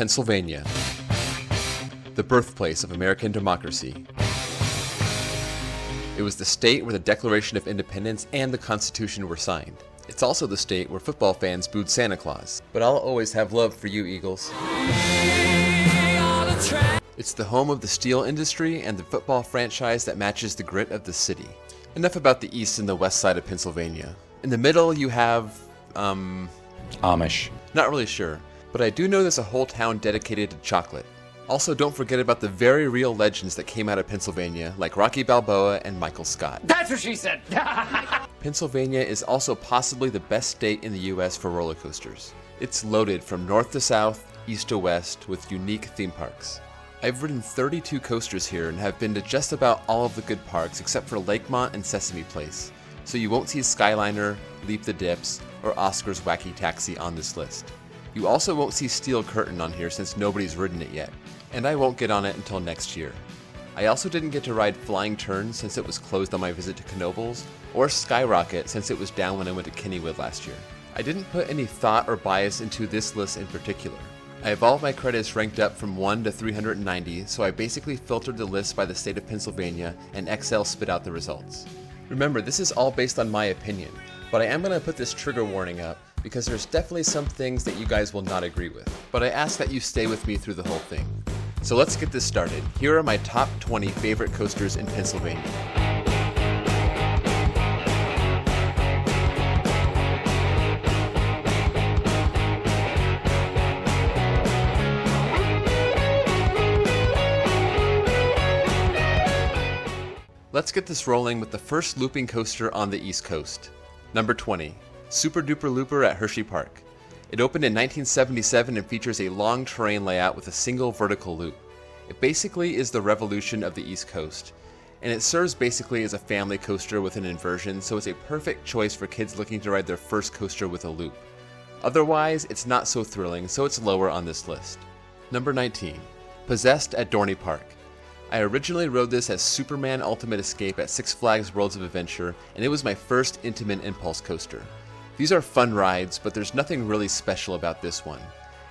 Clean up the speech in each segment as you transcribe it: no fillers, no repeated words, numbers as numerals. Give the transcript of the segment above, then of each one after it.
Pennsylvania, the birthplace of American democracy. It was the state where the Declaration of Independence and the Constitution were signed. It's also the state where football fans booed Santa Claus. But I'll always have love for you, Eagles. It's the home of the steel industry and the football franchise that matches the grit of the city. Enough about the east and the west side of Pennsylvania. In the middle, you have, Amish. Not really sure, but I do know there's a whole town dedicated to chocolate. Also, don't forget about the very real legends that came out of Pennsylvania, like Rocky Balboa and Michael Scott. That's what she said! Pennsylvania is also possibly the best state in the US for roller coasters. It's loaded from north to south, east to west, with unique theme parks. I've ridden 32 coasters here and have been to just about all of the good parks except for Lakemont and Sesame Place, so you won't see Skyliner, Leap the Dips, or Oscar's Wacky Taxi on this list. You also won't see Steel Curtain on here since nobody's ridden it yet, and I won't get on it until next year. I also didn't get to ride Flying Turn since it was closed on my visit to Knoebels, or Skyrocket since it was down when I went to Kennywood last year. I didn't put any thought or bias into this list in particular. I have all of my credits ranked up from 1 to 390, so I basically filtered the list by the state of Pennsylvania, and Excel spit out the results. Remember, this is all based on my opinion, but I am going to put this trigger warning up because there's definitely some things that you guys will not agree with, but I ask that you stay with me through the whole thing. So let's get this started. Here are my top 20 favorite coasters in Pennsylvania. Let's get this rolling with the first looping coaster on the East Coast. Number 20, Super Duper Looper at Hersheypark. It opened in 1977 and features a long terrain layout with a single vertical loop. It basically is the revolution of the East Coast, and it serves basically as a family coaster with an inversion, so it's a perfect choice for kids looking to ride their first coaster with a loop. Otherwise, it's not so thrilling, so it's lower on this list. Number 19, Possessed at Dorney Park. I originally rode this as Superman Ultimate Escape at Six Flags Worlds of Adventure, and it was my first Intamin impulse coaster. These are fun rides, but there's nothing really special about this one.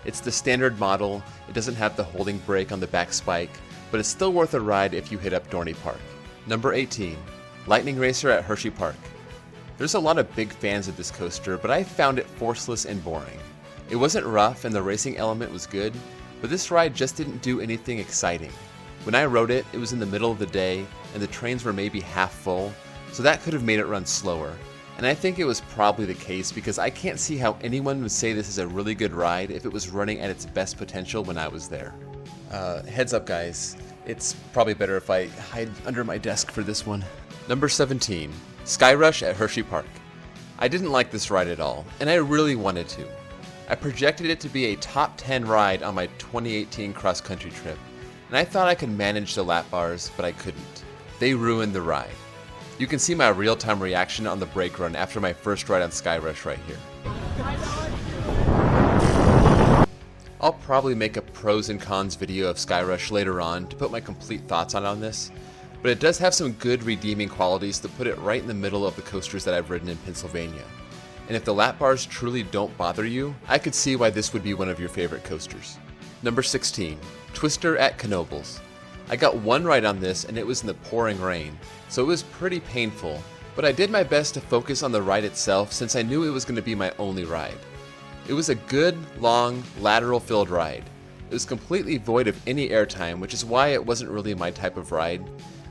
It's the standard model, it doesn't have the holding brake on the back spike, but it's still worth a ride if you hit up Dorney Park. Number 18, Lightning Racer at Hersheypark. There's a lot of big fans of this coaster, but I found it forceless and boring. It wasn't rough and the racing element was good, but this ride just didn't do anything exciting. When I rode it, it was in the middle of the day, and the trains were maybe half full, so that could have made it run slower. And I think it was probably the case because I can't see how anyone would say this is a really good ride if it was running at its best potential when I was there. Heads up guys, it's probably better if I hide under my desk for this one. Number 17, Skyrush at Hersheypark. I didn't like this ride at all, and I really wanted to. I projected it to be a top 10 ride on my 2018 cross-country trip, and I thought I could manage the lap bars, but I couldn't. They ruined the ride. You can see my real-time reaction on the brake run after my first ride on Skyrush right here. I'll probably make a pros and cons video of Skyrush later on to put my complete thoughts on this, but it does have some good redeeming qualities to put it right in the middle of the coasters that I've ridden in Pennsylvania. And if the lap bars truly don't bother you, I could see why this would be one of your favorite coasters. Number 16, Twister at Knoebels. I got one ride on this and it was in the pouring rain, so it was pretty painful, but I did my best to focus on the ride itself since I knew it was going to be my only ride. It was a good, long, lateral-filled ride. It was completely void of any airtime, which is why it wasn't really my type of ride,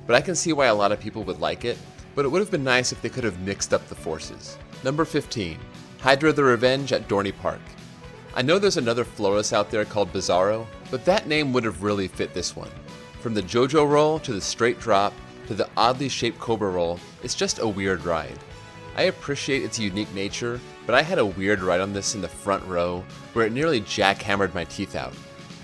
but I can see why a lot of people would like it, but it would have been nice if they could have mixed up the forces. Number 15, Hydra the Revenge at Dorney Park. I know there's another Florist out there called Bizarro, but that name would have really fit this one. From the JoJo roll to the straight drop to the oddly shaped Cobra roll, it's just a weird ride. I appreciate its unique nature, but I had a weird ride on this in the front row where it nearly jackhammered my teeth out.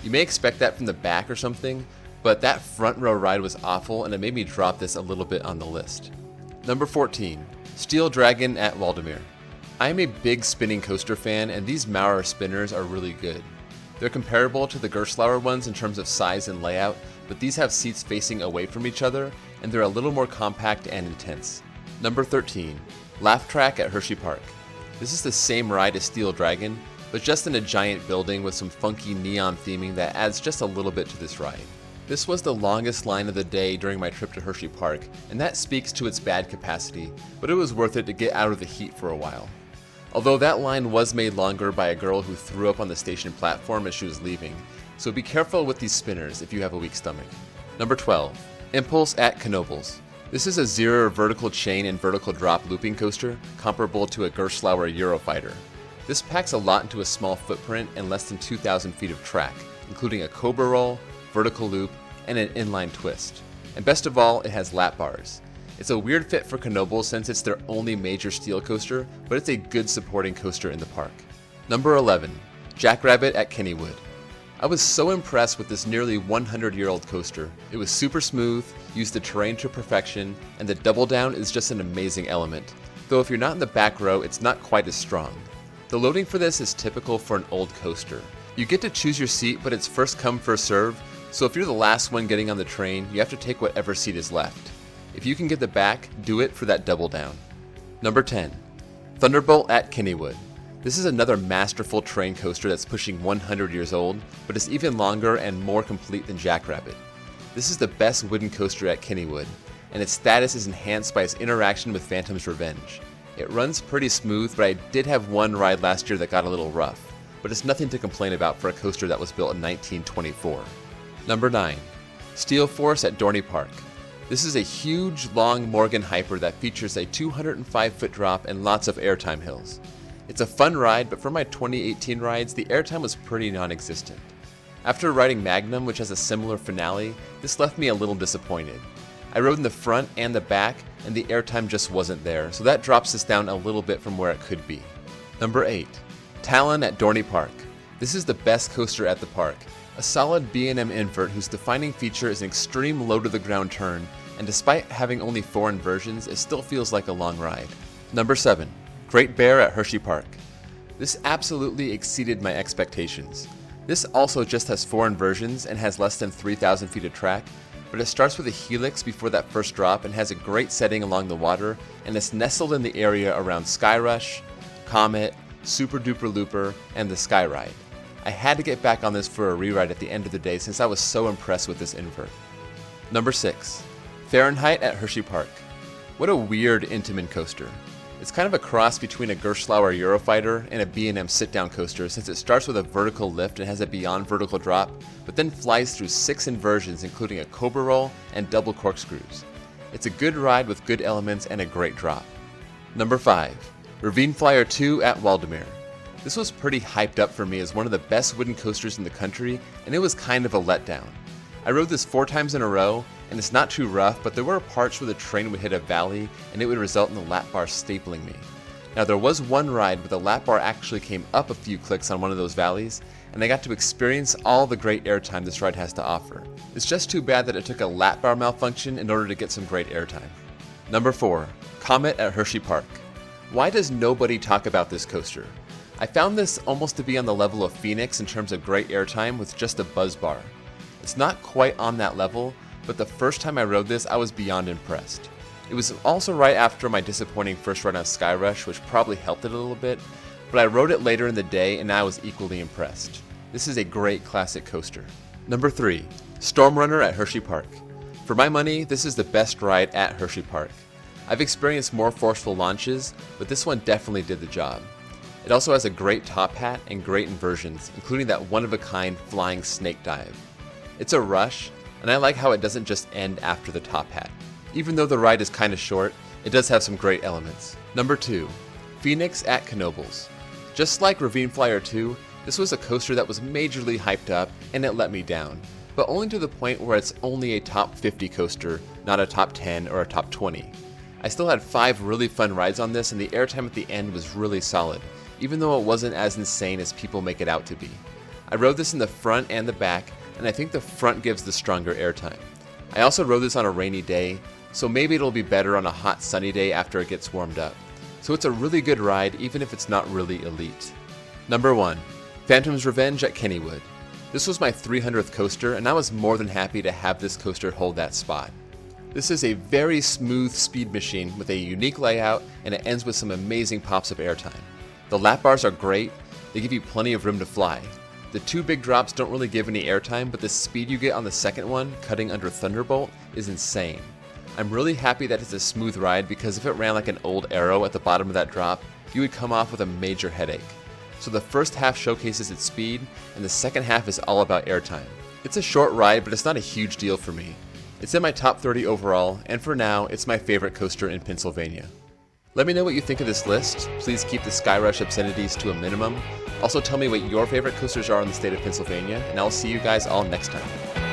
You may expect that from the back or something, but that front row ride was awful and it made me drop this a little bit on the list. Number 14, Steel Dragon at Waldo. I am a big spinning coaster fan, and these Maurer spinners are really good. They're comparable to the Gerstlauer ones in terms of size and layout, but these have seats facing away from each other, and they're a little more compact and intense. Number 13, Laugh Track at Hersheypark. This is the same ride as Steel Dragon, but just in a giant building with some funky neon theming that adds just a little bit to this ride. This was the longest line of the day during my trip to Hersheypark, and that speaks to its bad capacity, but it was worth it to get out of the heat for a while. Although that line was made longer by a girl who threw up on the station platform as she was leaving, so be careful with these spinners if you have a weak stomach. Number 12. Impulse at Knoebels. This is a zero vertical chain and vertical drop looping coaster, comparable to a Gerstlauer Eurofighter. This packs a lot into a small footprint and less than 2,000 feet of track, including a cobra roll, vertical loop, and an inline twist. And best of all, it has lap bars. It's a weird fit for Knoebels since it's their only major steel coaster, but it's a good supporting coaster in the park. Number 11. Jackrabbit at Kennywood. I was so impressed with this nearly 100-year-old coaster. It was super smooth, used the terrain to perfection, and the double down is just an amazing element. Though if you're not in the back row, it's not quite as strong. The loading for this is typical for an old coaster. You get to choose your seat, but it's first come first serve, so if you're the last one getting on the train, you have to take whatever seat is left. If you can get the back, do it for that double down. Number 10. Thunderbolt at Kennywood. This is another masterful train coaster that's pushing 100 years old, but it's even longer and more complete than Jackrabbit. This is the best wooden coaster at Kennywood, and its status is enhanced by its interaction with Phantom's Revenge. It runs pretty smooth, but I did have one ride last year that got a little rough, but it's nothing to complain about for a coaster that was built in 1924. Number 9. Steel Force at Dorney Park. This is a huge, long Morgan Hyper that features a 205-foot drop and lots of airtime hills. It's a fun ride, but for my 2018 rides, the airtime was pretty non-existent. After riding Magnum, which has a similar finale, this left me a little disappointed. I rode in the front and the back, and the airtime just wasn't there, so that drops this down a little bit from where it could be. Number 8. Talon at Dorney Park. This is the best coaster at the park. A solid B&M invert whose defining feature is an extreme low-to-the-ground turn, and despite having only 4 inversions, it still feels like a long ride. Number 7. Great Bear at Hersheypark. This absolutely exceeded my expectations. This also just has 4 inversions and has less than 3,000 feet of track, but it starts with a helix before that first drop and has a great setting along the water, and it's nestled in the area around Skyrush, Comet, Super Duper Looper, and the Skyride. I had to get back on this for a rewrite at the end of the day since I was so impressed with this invert. Number 6. Fahrenheit at Hersheypark. What a weird Intamin coaster. It's kind of a cross between a Gerstlauer Eurofighter and a B&M sit-down coaster since it starts with a vertical lift and has a beyond vertical drop, but then flies through 6 inversions including a cobra roll and double corkscrews. It's a good ride with good elements and a great drop. Number 5. Ravine Flyer 2 at Waldo. This was pretty hyped up for me as one of the best wooden coasters in the country, and it was kind of a letdown. I rode this 4 times in a row, and it's not too rough, but there were parts where the train would hit a valley and it would result in the lap bar stapling me. Now there was one ride where the lap bar actually came up a few clicks on one of those valleys, and I got to experience all the great airtime this ride has to offer. It's just too bad that it took a lap bar malfunction in order to get some great airtime. Number 4. Comet at Hersheypark. Why does nobody talk about this coaster? I found this almost to be on the level of Phoenix in terms of great airtime with just a buzz bar. It's not quite on that level, but the first time I rode this, I was beyond impressed. It was also right after my disappointing first ride on Skyrush, which probably helped it a little bit, but I rode it later in the day and I was equally impressed. This is a great classic coaster. Number 3. Stormrunner at Hersheypark. For my money, this is the best ride at Hersheypark. I've experienced more forceful launches, but this one definitely did the job. It also has a great top hat and great inversions, including that one-of-a-kind flying snake dive. It's a rush, and I like how it doesn't just end after the top hat. Even though the ride is kind of short, it does have some great elements. Number 2. Phoenix at Knoebels. Just like Ravine Flyer 2, this was a coaster that was majorly hyped up, and it let me down, but only to the point where it's only a top 50 coaster, not a top 10 or a top 20. I still had 5 really fun rides on this, and the airtime at the end was really solid, even though it wasn't as insane as people make it out to be. I rode this in the front and the back, and I think the front gives the stronger airtime. I also rode this on a rainy day, so maybe it'll be better on a hot sunny day after it gets warmed up. So it's a really good ride even if it's not really elite. Number 1. Phantom's Revenge at Kennywood. This was my 300th coaster, and I was more than happy to have this coaster hold that spot. This is a very smooth speed machine with a unique layout, and it ends with some amazing pops of airtime. The lap bars are great, They give you plenty of room to fly. The two big drops don't really give any airtime, but the speed you get on the second one, cutting under Thunderbolt, is insane. I'm really happy that it's a smooth ride because if it ran like an old arrow at the bottom of that drop, you would come off with a major headache. So the first half showcases its speed, and the second half is all about airtime. It's a short ride, but it's not a huge deal for me. It's in my top 30 overall, and for now, it's my favorite coaster in Pennsylvania. Let me know what you think of this list. Please keep the Skyrush obscenities to a minimum. Also tell me what your favorite coasters are in the state of Pennsylvania, and I'll see you guys all next time.